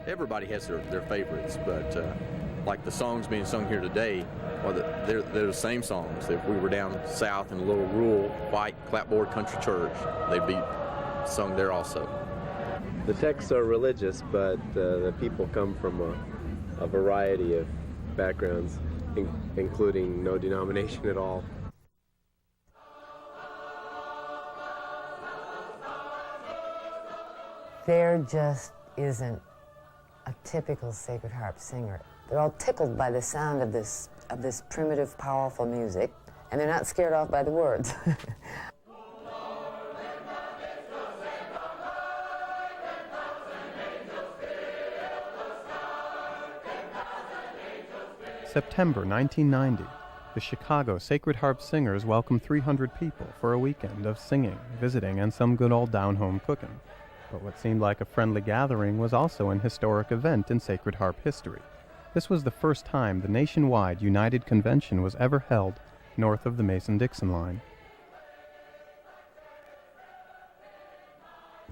Everybody has their favorites, but like the songs being sung here today, they're the same songs. If we were down south in a little rural, white, clapboard country church, they'd be sung there also. The texts are religious, but the people come from a variety of backgrounds, including no denomination at all. There just isn't a typical Sacred Harp singer. They're all tickled by the sound of this primitive, powerful music, and they're not scared off by the words. September 1990, the Chicago Sacred Harp Singers welcomed 300 people for a weekend of singing, visiting, and some good old down-home cooking. But what seemed like a friendly gathering was also an historic event in Sacred Harp history. This was the first time the nationwide United Convention was ever held north of the Mason-Dixon line.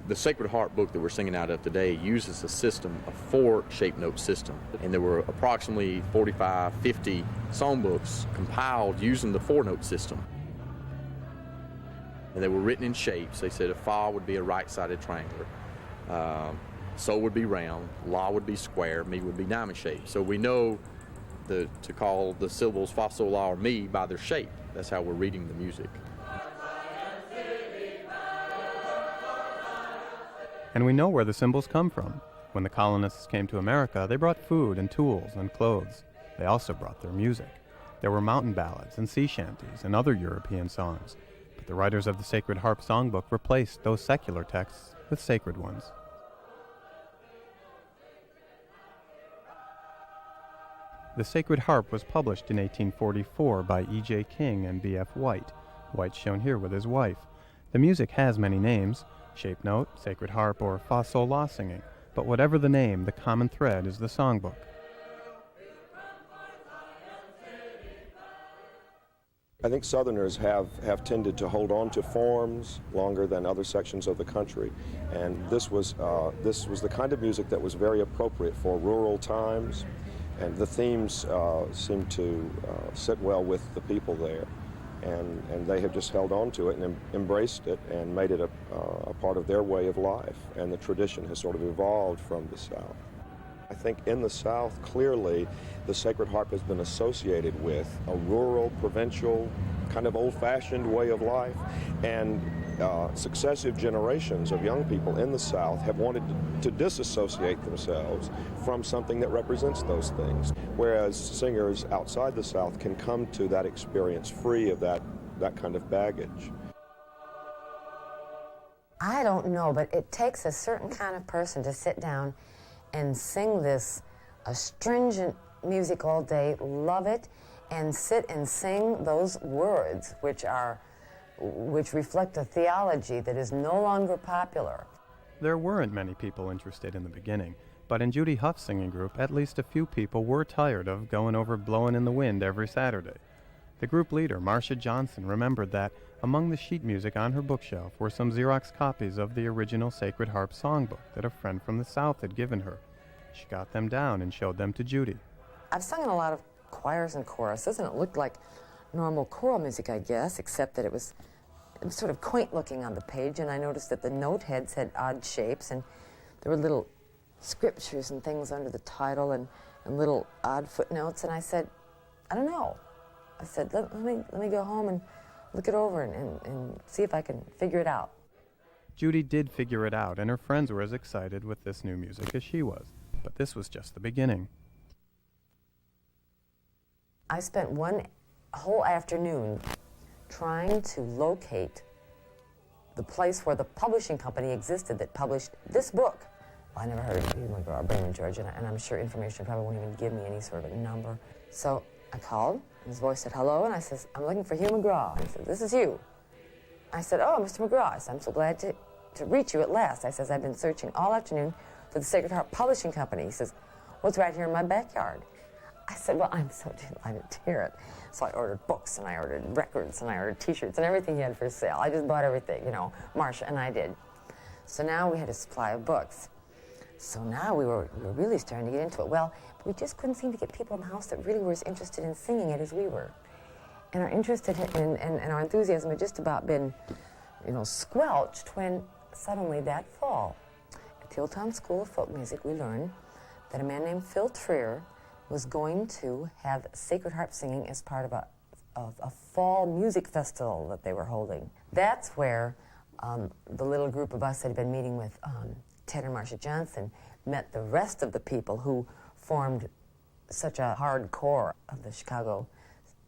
The Sacred Harp book that we're singing out of today uses a system, a 4-shape note system, and there were approximately 45, 50 songbooks compiled using the 4-note system. And they were written in shapes. They said a fa would be a right-sided triangular, sol would be round, la would be square, mi would be diamond-shaped. So we know to call the syllables fa, sol, la, or mi by their shape. That's how we're reading the music. And we know where the symbols come from. When the colonists came to America, they brought food and tools and clothes. They also brought their music. There were mountain ballads and sea shanties and other European songs. But the writers of the Sacred Harp Songbook replaced those secular texts with sacred ones. The Sacred Harp was published in 1844 by E.J. King and B.F. White. White's shown here with his wife. The music has many names: shape note, Sacred Harp, or fa, sol, la singing. But whatever the name, the common thread is the songbook. I think Southerners have tended to hold on to forms longer than other sections of the country, and this was the kind of music that was very appropriate for rural times, and the themes seemed to sit well with the people there, and they have just held on to it and embraced it and made it a part of their way of life, and the tradition has sort of evolved from the South. I think in the South, clearly, the Sacred Harp has been associated with a rural, provincial, kind of old-fashioned way of life, and successive generations of young people in the South have wanted to disassociate themselves from something that represents those things, whereas singers outside the South can come to that experience free of that kind of baggage. I don't know, but it takes a certain kind of person to sit down and sing this astringent music all day, love it, and sit and sing those words which reflect a theology that is no longer popular. There weren't many people interested in the beginning, but in Judy Huff's singing group, at least a few people were tired of going over Blowin' in the Wind every Saturday. The group leader, Marcia Johnson, remembered that among the sheet music on her bookshelf were some Xerox copies of the original Sacred Harp songbook that a friend from the South had given her. She got them down and showed them to Judy. I've sung in a lot of choirs and choruses, and it looked like normal choral music, I guess, except that it was sort of quaint looking on the page, and I noticed that the note heads had odd shapes, and there were little scriptures and things under the title and little odd footnotes, and I said, I don't know. I said, let me go home and look it over and see if I can figure it out. Judy did figure it out, and her friends were as excited with this new music as she was. But this was just the beginning. I spent one whole afternoon trying to locate the place where the publishing company existed that published this book. Well, I never heard of Hugh McGraw, Brainerd, Georgia, and I'm sure information probably won't even give me any sort of a number. So I called, and his voice said, hello, and I said, I'm looking for Hugh McGraw. He said, this is you. I said, oh, Mr. McGraw. I said, I'm so glad to reach you at last. I says, I've been searching all afternoon for the Sacred Harp Publishing Company. He says, well, it's right here in my backyard. I said, well, I'm so delighted to hear it. So I ordered books, and I ordered records, and I ordered T-shirts, and everything he had for sale. I just bought everything, Marcia and I did. So now we had a supply of books. So now we were really starting to get into it. Well, we just couldn't seem to get people in the house that really were as interested in singing it as we were. And our interest and our enthusiasm had just about been, squelched when suddenly that fall, at the Old Town School of Folk Music, we learned that a man named Phil Trier was going to have sacred harp singing as part of a fall music festival that they were holding. That's where the little group of us that had been meeting with Ted and Marcia Johnson met the rest of the people who formed such a hardcore of the Chicago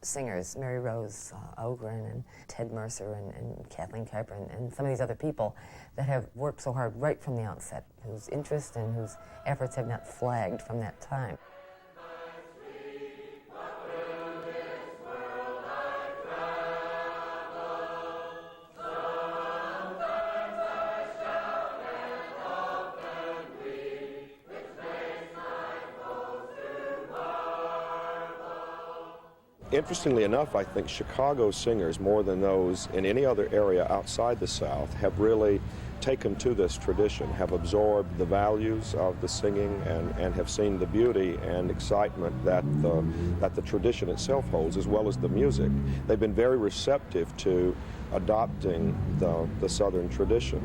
singers, Mary Rose Ogren and Ted Mercer and Kathleen Kuiper and some of these other people that have worked so hard right from the outset, whose interest and whose efforts have not flagged from that time. Interestingly enough, I think Chicago singers, more than those in any other area outside the South, have really taken to this tradition, have absorbed the values of the singing, and have seen the beauty and excitement that the tradition itself holds, as well as the music. They've been very receptive to adopting the Southern tradition,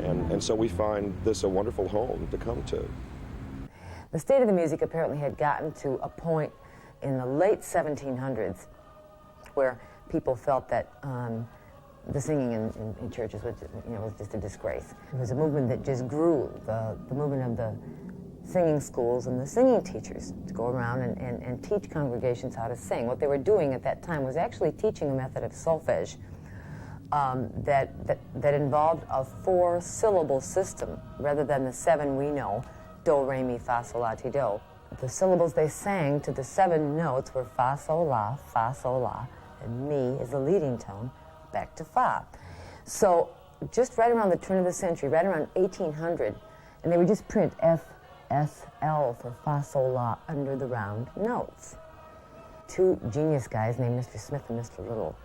and so we find this a wonderful home to come to. The state of the music apparently had gotten to a point in the late 1700s where people felt that the singing in churches was, was just a disgrace. It was a movement that just grew, the movement of the singing schools and the singing teachers to go around and teach congregations how to sing. What they were doing at that time was actually teaching a method of solfege that involved a 4-syllable system rather than the 7 we know, do, re, mi, fa, sol, la, ti, do. The syllables they sang to the 7 notes were fa, sol, la, and mi is the leading tone, back to fa. So just right around the turn of the century, right around 1800, and they would just print F, S, L for fa, sol, la under the round notes. 2 genius guys named Mr. Smith and Mr. Little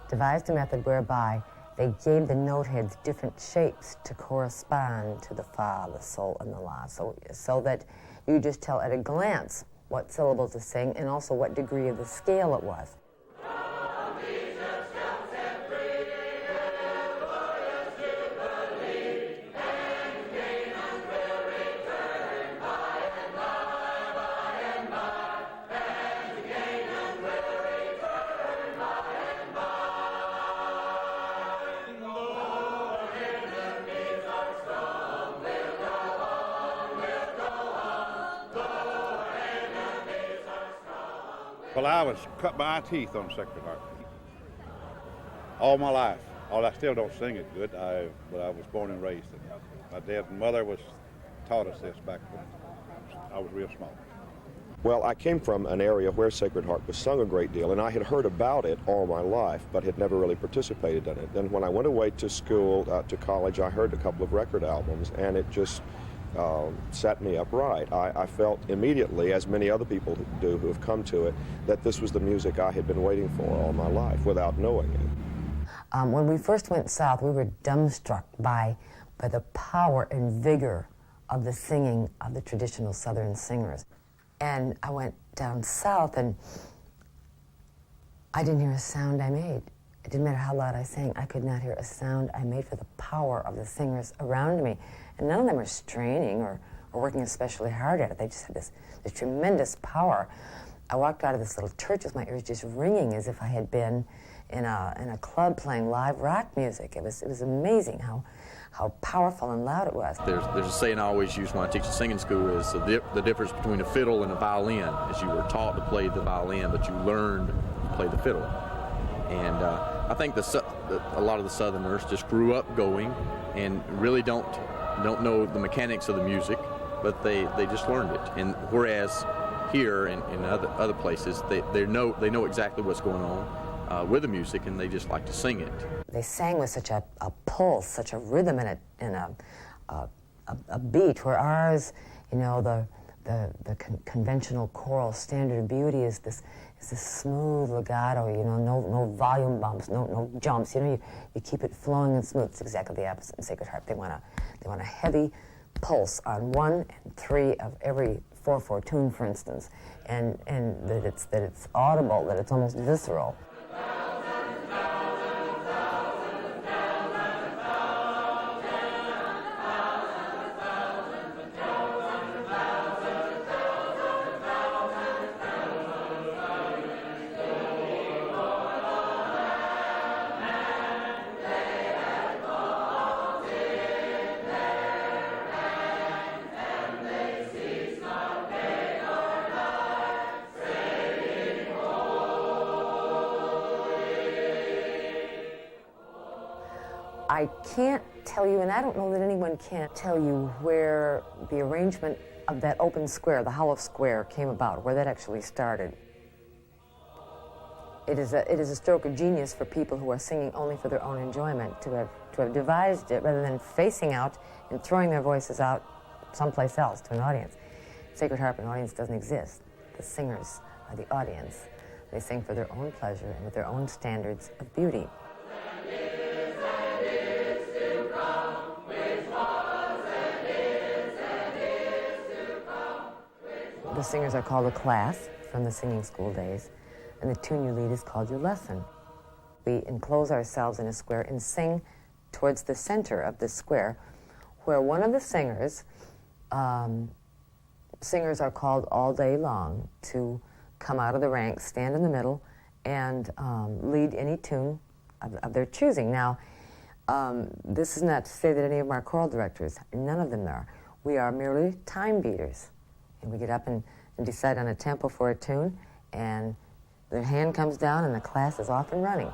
devised a method whereby they gave the note heads different shapes to correspond to the fa, the sol, and the la, so that you just tell at a glance what syllables to sing and also what degree of the scale it was. Well, I was cut my teeth on Sacred Harp all my life. I still don't sing it good, but I was born and raised it. My dad and mother taught us this back when I was real small. Well, I came from an area where Sacred Harp was sung a great deal, and I had heard about it all my life, but had never really participated in it. Then when I went away to school, to college, I heard a couple of record albums, and it just set me up right. I felt immediately, as many other people do who have come to it, that this was the music I had been waiting for all my life without knowing it. When we first went south, we were dumbstruck by the power and vigor of the singing of the traditional Southern singers. And I went down south, and I didn't hear a sound I made. It didn't matter how loud I sang. I could not hear a sound I made for the power of the singers around me. And none of them were straining or working especially hard at it. They just had this tremendous power. I walked out of this little church with my ears just ringing as if I had been in a club playing live rock music. It was amazing how powerful and loud it was. There's a saying I always use when I teach a singing school is the difference between a fiddle and a violin is you were taught to play the violin, but you learned to play the fiddle. And I think a lot of the Southerners just grew up going and really don't know the mechanics of the music, but they just learned it. And whereas here and in other places, they know exactly what's going on with the music, and they just like to sing it. They sang with such a pulse, such a rhythm and a beat, where ours, the conventional choral standard of beauty is this smooth legato, no volume bumps, no jumps. You keep it flowing and smooth. It's exactly the opposite in Sacred Harp. They want a heavy, pulse on 1 and 3 of every 4/4 tune, for instance, and that it's audible, that it's almost visceral. I can't tell you, and I don't know that anyone can tell you where the arrangement of that open square, the hollow square, came about, where that actually started. It is a stroke of genius for people who are singing only for their own enjoyment to have devised it rather than facing out and throwing their voices out someplace else to an audience. Sacred Harp, an audience doesn't exist. The singers are the audience. They sing for their own pleasure and with their own standards of beauty. The singers are called a class from the singing school days, and the tune you lead is called your lesson. We enclose ourselves in a square and sing towards the center of the square, where one of the singers, singers are called all day long to come out of the ranks, stand in the middle, and lead any tune of their choosing. Now, this is not to say that any of our choral directors, none of them are. We are merely time beaters. And we get up and decide on a tempo for a tune, and the hand comes down and the class is off and running.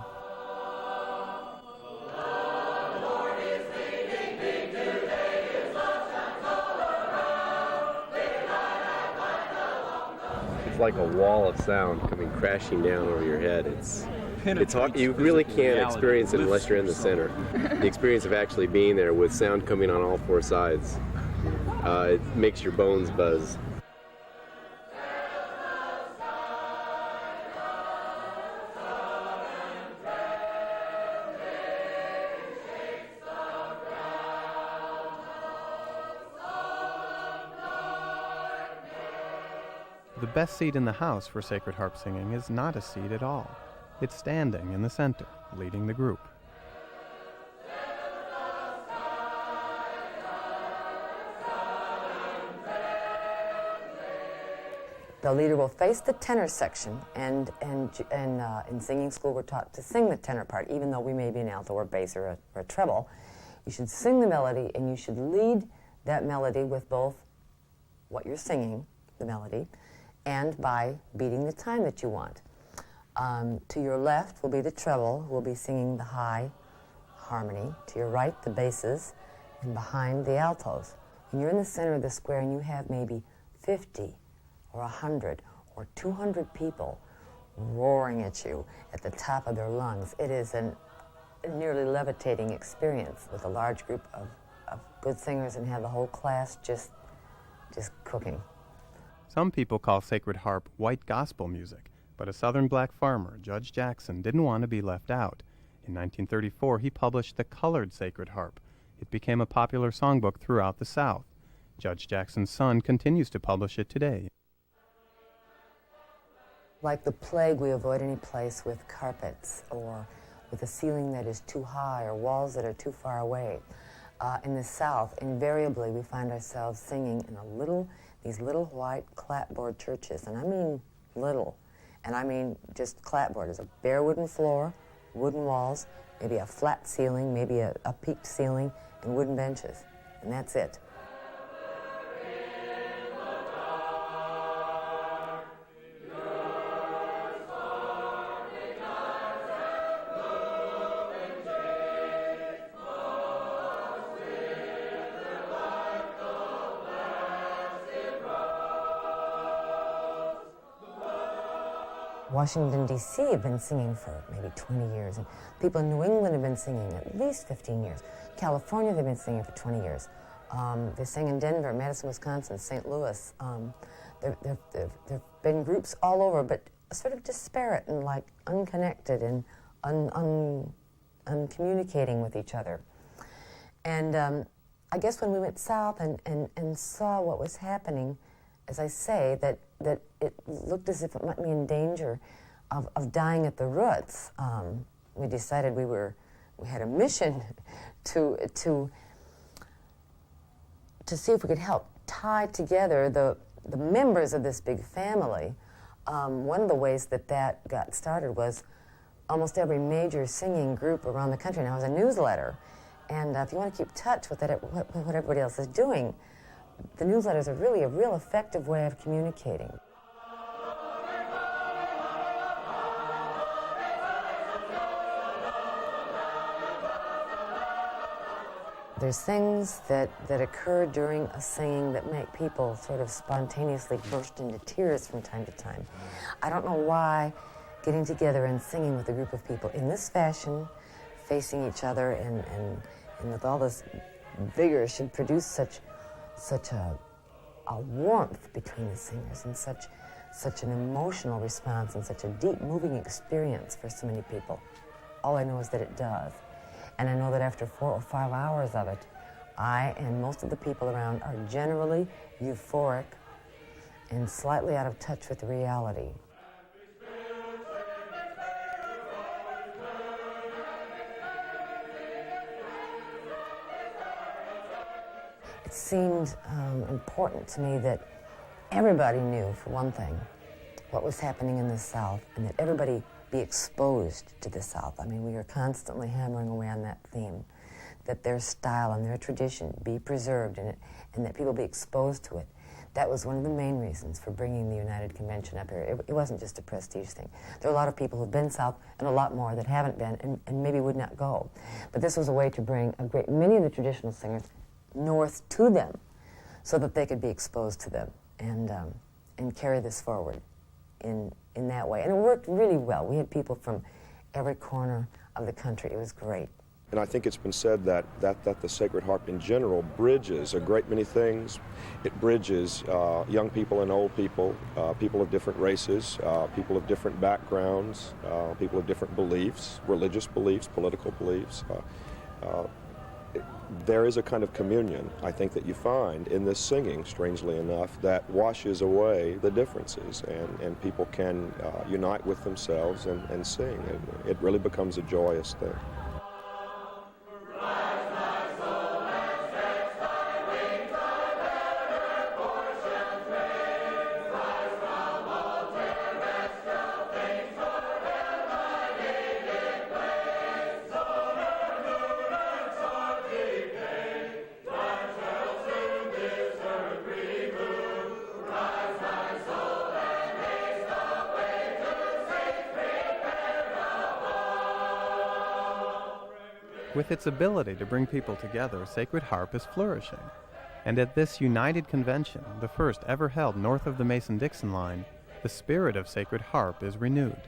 It's like a wall of sound coming crashing down over your head. It's hard. You really can't experience it unless you're in the center. The experience of actually being there with sound coming on all 4 sides, it makes your bones buzz. The best seat in the house for sacred harp singing is not a seat at all. It's standing in the center, leading the group. The leader will face the tenor section, and in singing school we're taught to sing the tenor part, even though we may be an alto or bass or a treble. You should sing the melody, and you should lead that melody with both what you're singing, the melody, and by beating the time that you want. To your left will be the treble, who will be singing the high harmony. To your right, the basses, and behind, the altos. And you're in the center of the square, and you have maybe 50 or 100 or 200 people roaring at you at the top of their lungs. It is a nearly levitating experience with a large group of good singers, and have the whole class just cooking. Some people call sacred harp white gospel music, but a southern black farmer, Judge Jackson, didn't want to be left out. In 1934, he published the colored sacred harp. It became a popular songbook throughout the South. Judge Jackson's son continues to publish it today. Like the plague, we avoid any place with carpets or with a ceiling that is too high or walls that are too far away. In the South, invariably, we find ourselves singing in these little white clapboard churches, and I mean little, and I mean just clapboard. There's a bare wooden floor, wooden walls, maybe a flat ceiling, maybe a peaked ceiling, and wooden benches, and that's it. Washington, D.C. have been singing for maybe 20 years, and people in New England have been singing at least 15 years. California, they've been singing for 20 years. They sing in Denver, Madison, Wisconsin, St. Louis. There have been groups all over, but sort of disparate and like unconnected and uncommunicating with each other. And I guess when we went south and saw what was happening, as I say, that it looked as if it might be in danger of dying at the roots, we decided we had a mission to see if we could help tie together the members of this big family. One of the ways that got started was almost every major singing group around the country now has a newsletter. And if you want to keep touch with what everybody else is doing, the newsletters are really a real effective way of communicating. There's things that occur during a singing that make people sort of spontaneously burst into tears from time to time. I don't know why getting together and singing with a group of people in this fashion, facing each other and with all this vigor should produce such a warmth between the singers and such an emotional response and such a deep moving experience for so many people. All I know is that it does. And I know that after 4 or 5 hours of it, I and most of the people around are generally euphoric and slightly out of touch with reality. It seemed important to me that everybody knew, for one thing, what was happening in the South, and that everybody be exposed to the South. I mean, we are constantly hammering away on that theme, that their style and their tradition be preserved and that people be exposed to it. That was one of the main reasons for bringing the United Convention up here. It wasn't just a prestige thing. There are a lot of people who've been South and a lot more that haven't been and maybe would not go. But this was a way to bring a great many of the traditional singers north to them so that they could be exposed to them and carry this forward in that way. And it worked really well. We had people from every corner of the country. It was great. And I think it's been said that the Sacred Harp in general bridges a great many things. It bridges young people and old people, people of different races, people of different backgrounds, people of different beliefs, religious beliefs, political beliefs. There is a kind of communion, I think, that you find in this singing, strangely enough, that washes away the differences, and people can unite with themselves and sing. And it really becomes a joyous thing. With its ability to bring people together, Sacred Harp is flourishing. And at this United Convention, the first ever held north of the Mason-Dixon line, the spirit of Sacred Harp is renewed.